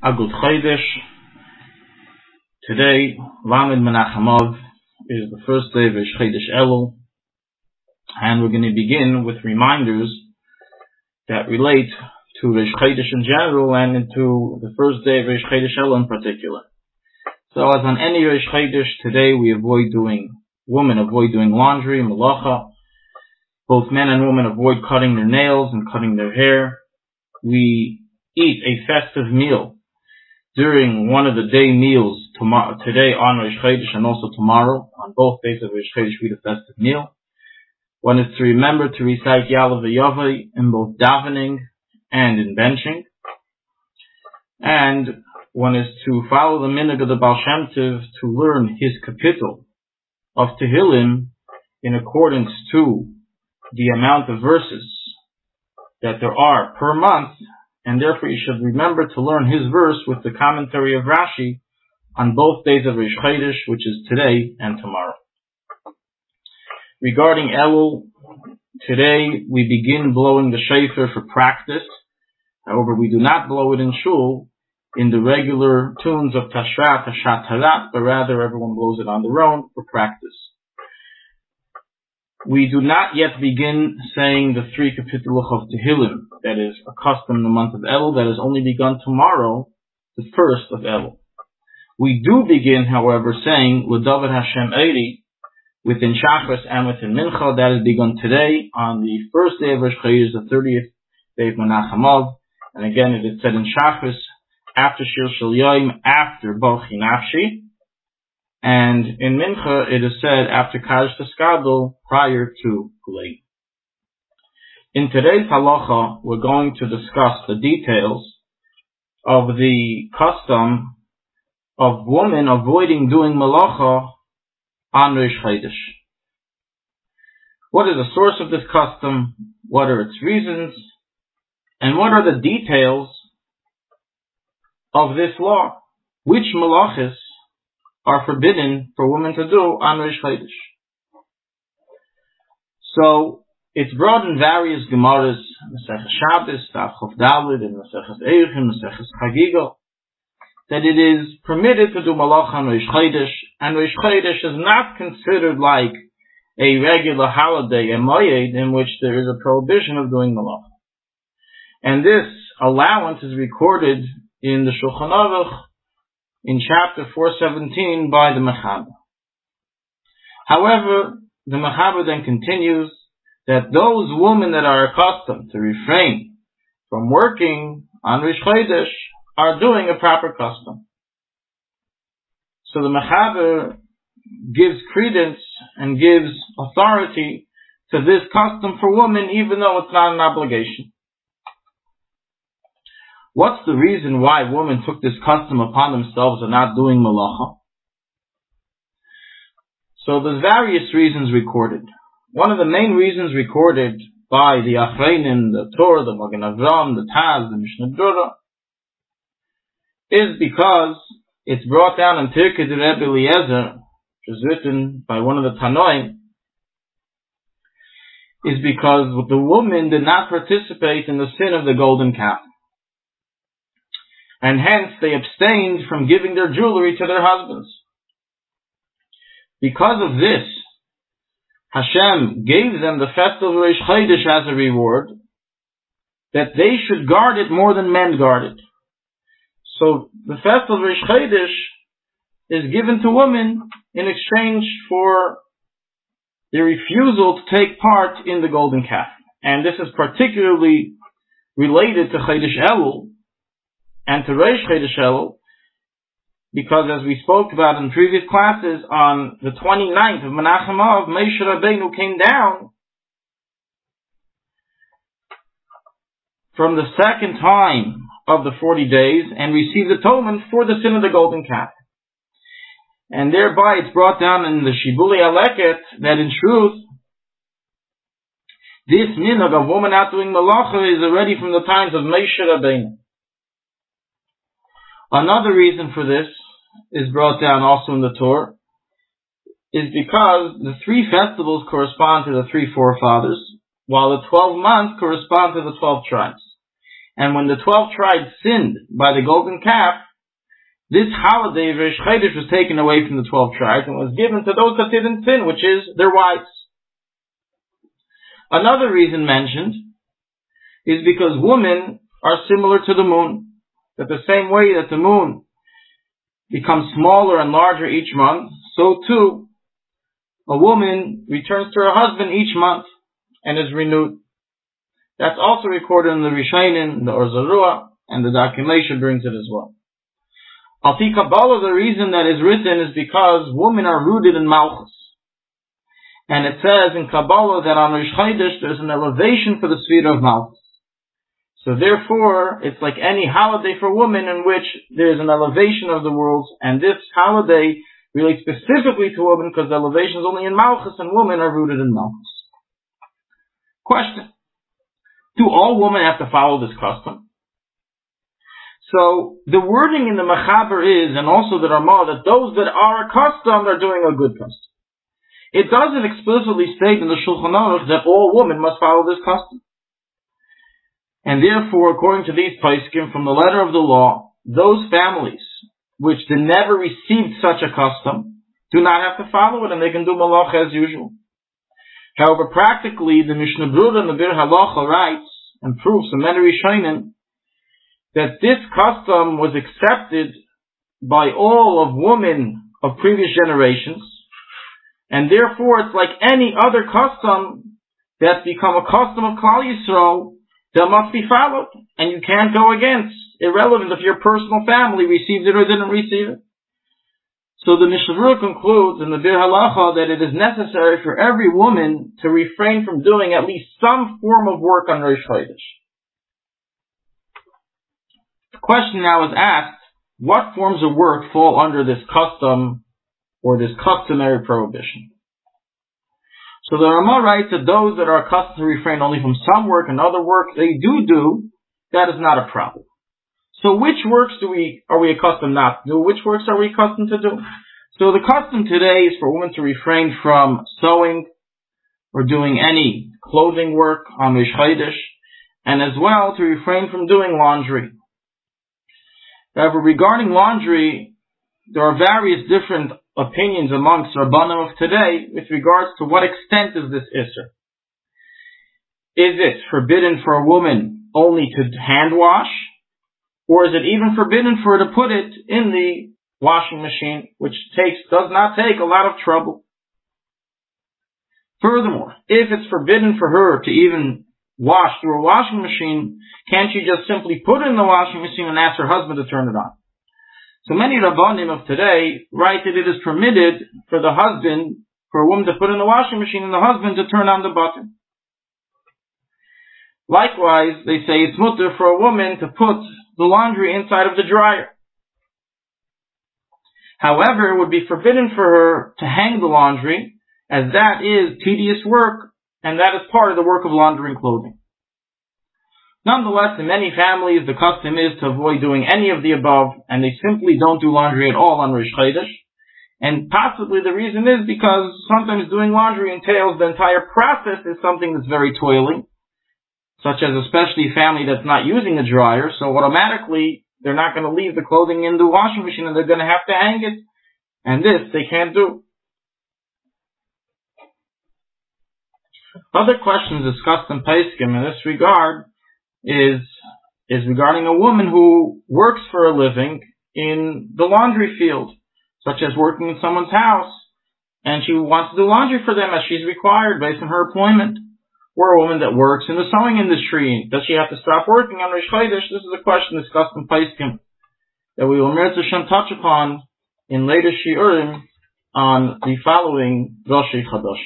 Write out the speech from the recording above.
A good Chodesh. Today, Lamed Menachem is the first day of Chodesh Elul, and we're going to begin with reminders that relate to Rosh Chodesh in general and into the first day of Rosh Chodesh Elul in particular. So, as on any Rosh Chodesh, today women avoid doing laundry, Melacha. Both men and women avoid cutting their nails and cutting their hair. We eat a festive meal during one of the day meals today on Rosh Chodesh and also tomorrow. On both days of Rosh Chodesh we eat a festive meal. One is to remember to recite Yalav V'Yavai in both davening and in benching. And one is to follow the minhag of the Baal Shem Tov to learn his kapitel of Tehillim in accordance to the amount of verses that there are per month, and therefore you should remember to learn his verse with the commentary of Rashi on both days of Rosh Chodesh, which is today and tomorrow. Regarding Elul, today we begin blowing the shofar for practice. However, we do not blow it in shul in the regular tunes of Tashrat, Tashat Tarat, but rather everyone blows it on their own for practice. We do not yet begin saying the 3 kapitulach of Tehillim, that is a custom in the month of Elul, that is only begun tomorrow, the first of Elul. We do begin, however, saying L'David Hashem Eiri within Shachris and within Mincha. That is begun today on the first day of Rosh Chodesh, the 30th day of Menachem. And again, it is said in Shachris after Shir Shel Yoim, after Balchi Nafshi. And in Mincha, it is said after Kaddish Teskadol, prior to Kulei. In today's Halacha, we're going to discuss the details of the custom of women avoiding doing Melacha on Rosh Chodesh. What is the source of this custom? What are its reasons? And what are the details of this law? Which Melachas are forbidden for women to do on Rosh Chodesh? So, it's brought in various Gemaras, Maseches Shabbos, Daf Chof Daled, and Maseches Eichim, Maseches Chagiga, that it is permitted to do Melacha on Rosh Chodesh, and Rosh Chodesh is not considered like a regular holiday, a moed, in which there is a prohibition of doing Melacha. And this allowance is recorded in the Shulchanaruchharav in chapter 417 by the Mechaber. However, the Mechaber then continues that those women that are accustomed to refrain from working on Rosh Chodesh are doing a proper custom. So the Mechaber gives credence and gives authority to this custom for women, even though it's not an obligation. What's the reason why women took this custom upon themselves of not doing Melacha? So there's various reasons recorded. One of the main reasons recorded by the Achreinim, the Torah, the Magen Avram, the Taz, the Mishnah Berurah, is because it's brought down in Pirkei Rebbe Eliezer, which is written by one of the Tanoim, is because the women did not participate in the sin of the golden calf. And hence they abstained from giving their jewelry to their husbands. Because of this, Hashem gave them the festival of Rosh Chodesh as a reward, that they should guard it more than men guard it. So the festival of Rosh Chodesh is given to women in exchange for their refusal to take part in the golden calf. And this is particularly related to Chodesh Elul and to Rosh Chodesh Elul, because as we spoke about in previous classes, on the 29th of Menachem Av, Moshe Rabbeinu came down from the second time of the 40 days and received atonement for the sin of the golden calf. And thereby it's brought down in the Shibuli Aleket that in truth, this minhag of woman not doing Melacha is already from the times of Moshe Rabbeinu. Another reason for this is brought down also in the Torah, is because the 3 festivals correspond to the 3 forefathers, while the 12 months correspond to the 12 tribes. And when the 12 tribes sinned by the golden calf, this holiday of Rosh Chodesh was taken away from the 12 tribes and was given to those that didn't sin, which is their wives. Another reason mentioned is because women are similar to the moon. That the same way that the moon becomes smaller and larger each month, so too a woman returns to her husband each month and is renewed. That's also recorded in the Rishonim, the Or Zarua, and the Dakim brings it as well. Al Pi Kabbalah, the reason that is written is because women are rooted in Malchus. And it says in Kabbalah that on Rosh Chodesh there's an elevation for the Sfira of Malchus. So therefore, it's like any holiday for women in which there's an elevation of the worlds, and this holiday relates specifically to women because the elevation is only in Malchus and women are rooted in Malchus. Question. Do all women have to follow this custom? So, the wording in the Mechaber is, and also the Ramah, that those that are accustomed are doing a good custom. It doesn't explicitly state in the Shulchanaruch that all women must follow this custom. And therefore, according to these poskim from the letter of the law, those families which never received such a custom do not have to follow it, and they can do Melacha as usual. However, practically, the Mishnah Brura and the Bir Halacha writes and proves from many Rishonim that this custom was accepted by all of women of previous generations, and therefore it's like any other custom that's become a custom of Klal Yisrael that must be followed, and you can't go against, irrelevant if your personal family received it or didn't receive it. So the Mishnah Brura concludes in the Bir Halacha that it is necessary for every woman to refrain from doing at least some form of work on Rosh Chodesh. The question now is asked, what forms of work fall under this custom or this customary prohibition? So the Ramah writes that those that are accustomed to refrain only from some work and other work they do, that is not a problem. So which works are we accustomed not to do? Which works are we accustomed to do? So the custom today is for women to refrain from sewing or doing any clothing work on Rosh Chodesh, and as well to refrain from doing laundry. However, regarding laundry, there are various different opinions amongst Rabbanim of today with regards to what extent is this Isser. Is it forbidden for a woman only to hand wash? Or is it even forbidden for her to put it in the washing machine, which does not take a lot of trouble? Furthermore, if it's forbidden for her to even wash through a washing machine, can't she just simply put it in the washing machine and ask her husband to turn it on? So many Rabbanim of today write that it is permitted for a woman to put in the washing machine and the husband to turn on the button. Likewise, they say it's mutter for a woman to put the laundry inside of the dryer. However, it would be forbidden for her to hang the laundry, as that is tedious work, and that is part of the work of laundering clothing. Nonetheless, in many families, the custom is to avoid doing any of the above, and they simply don't do laundry at all on Rosh Chodesh. And possibly the reason is because sometimes doing laundry entails the entire process is something that's very toiling, such as especially a family that's not using a dryer, so automatically they're not going to leave the clothing in the washing machine and they're going to have to hang it. And this they can't do. Other questions discussed in Pesachim in this regard is regarding a woman who works for a living in the laundry field, such as working in someone's house, and she wants to do laundry for them as she's required based on her employment. Or a woman that works in the sewing industry, does she have to stop working on Rosh Chodesh? This is a question discussed in Pesachim that we will touch upon in later shiurim on the following Rosh Chodesh.